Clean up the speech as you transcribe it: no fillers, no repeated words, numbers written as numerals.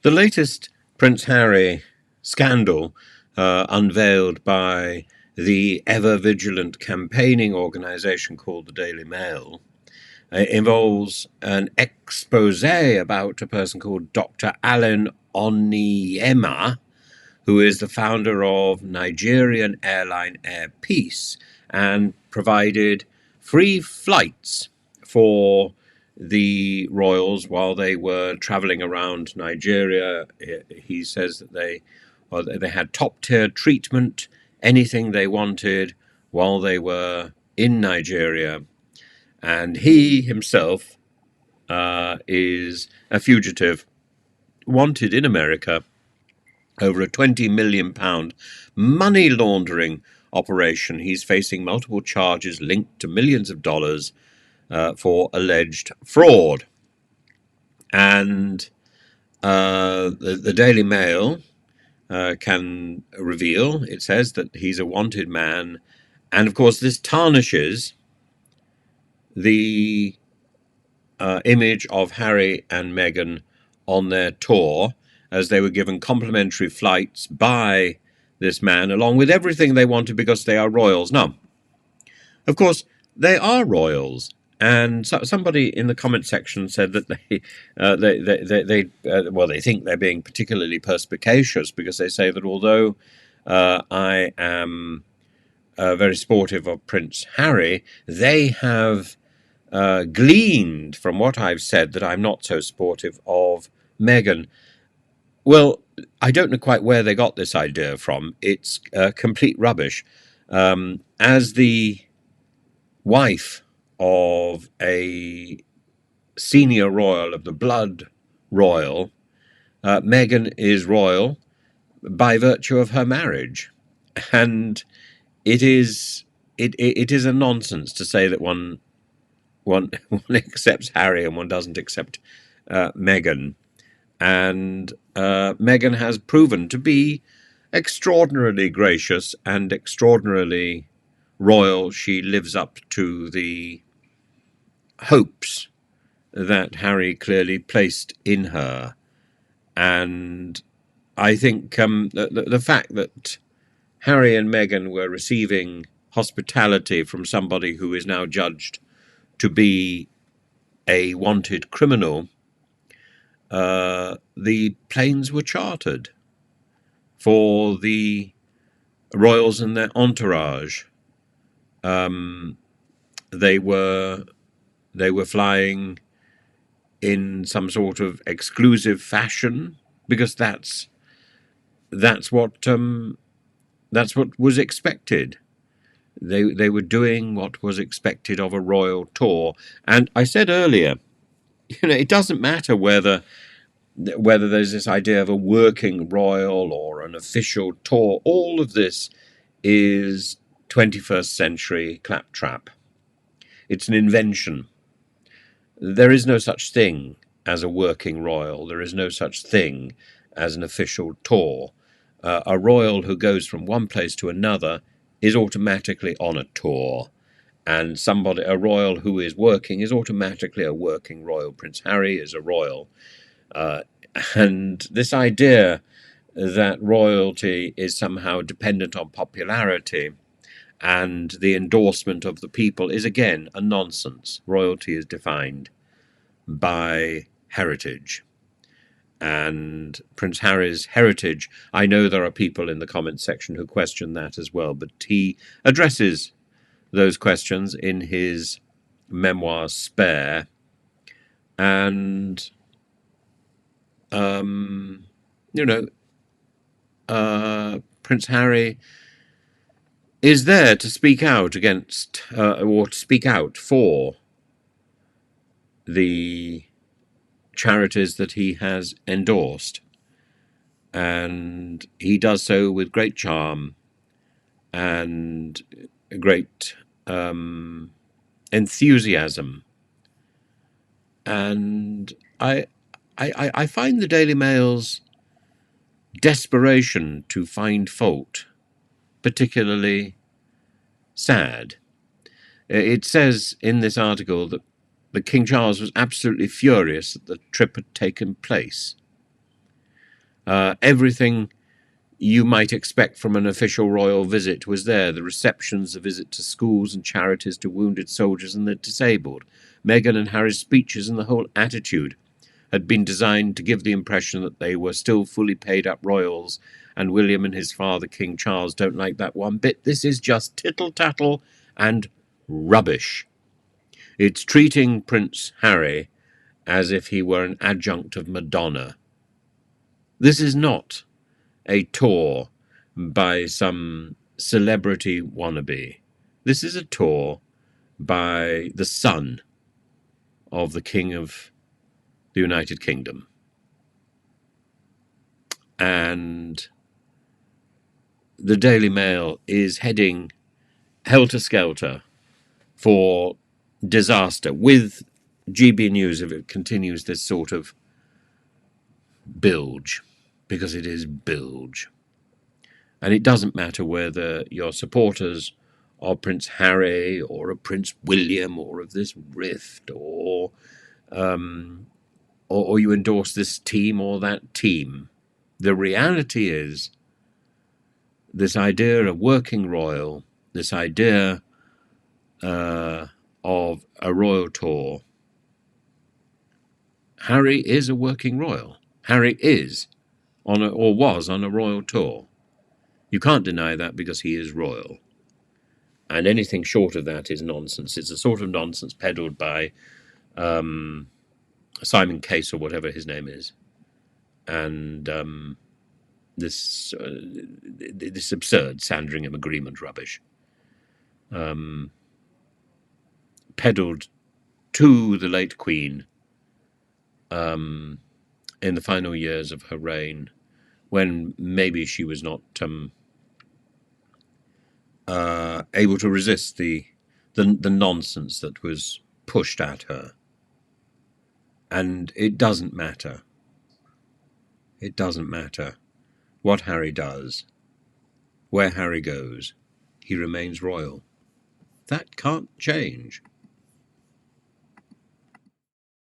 The latest Prince Harry scandal, unveiled by the ever-vigilant campaigning organisation called the Daily Mail, involves an expose about a person called Dr. Alan Onyema, who is the founder of Nigerian airline Air Peace and provided free flights for the royals while they were traveling around Nigeria. He says that they had top-tier treatment, anything they wanted while they were in Nigeria. And he himself is a fugitive, wanted in America over a £20 million money laundering operation. He's facing multiple charges linked to millions of dollars for alleged fraud. And the Daily Mail can reveal, it says, that he's a wanted man. And of course, this tarnishes the image of Harry and Meghan on their tour, as they were given complimentary flights by this man, along with everything they wanted because they are royals. Now, of course, they are royals, and somebody in the comment section said that they think they're being particularly perspicacious because they say that although I am very supportive of Prince Harry, they have gleaned from what I've said that I'm not so supportive of Meghan. Well, I don't know quite where they got this idea from. It's complete rubbish. As the wife of a senior royal of the blood royal, Meghan is royal by virtue of her marriage. And it is a nonsense to say that one accepts Harry and one doesn't accept Meghan. And Meghan has proven to be extraordinarily gracious and extraordinarily royal. She lives up to the hopes that Harry clearly placed in her. And I think the fact that Harry and Meghan were receiving hospitality from somebody who is now judged to be a wanted criminal, the planes were chartered for the royals and their entourage. They were flying in some sort of exclusive fashion because that's what was expected. They were doing what was expected of a royal tour. And I said earlier, it doesn't matter whether there's this idea of a working royal or an official tour. All of this is 21st century claptrap. It's an invention. There is no such thing as a working royal. There is no such thing as an official tour. A royal who goes from one place to another is automatically on a tour. And a royal who is working is automatically a working royal. Prince Harry is a royal. And this idea that royalty is somehow dependent on popularity and the endorsement of the people is, again, a nonsense. Royalty is defined by heritage. And Prince Harry's heritage, I know there are people in the comments section who question that as well, but he addresses those questions in his memoir Spare. And Prince Harry is there to speak out against or to speak out for the charities that he has endorsed, and he does so with great charm and great enthusiasm. And I find the Daily Mail's desperation to find fault particularly sad. It says in this article that King Charles was absolutely furious that the trip had taken place. Everything you might expect from an official royal visit was there. The receptions, the visit to schools and charities to wounded soldiers and the disabled. Meghan and Harry's speeches and the whole attitude had been designed to give the impression that they were still fully paid up royals, and William and his father, King Charles, don't like that one bit. This is just tittle-tattle and rubbish. It's treating Prince Harry as if he were an adjunct of Madonna. This is not a tour by some celebrity wannabe. This is a tour by the son of the King of the United Kingdom. And the Daily Mail is heading helter-skelter for disaster with GB News if it continues this sort of bilge, because it is bilge. And it doesn't matter whether you're supporters of Prince Harry or of Prince William or of this rift or you endorse this team or that team. The reality is this idea of working royal, this idea of a royal tour. Harry is a working royal. Harry is was on a royal tour. You can't deny that because he is royal. And anything short of that is nonsense. It's a sort of nonsense peddled by Simon Case or whatever his name is. And this absurd Sandringham agreement rubbish. Peddled to the late Queen in the final years of her reign, when maybe she was not able to resist the nonsense that was pushed at her. And it doesn't matter. It doesn't matter what Harry does, where Harry goes. He remains royal. That can't change.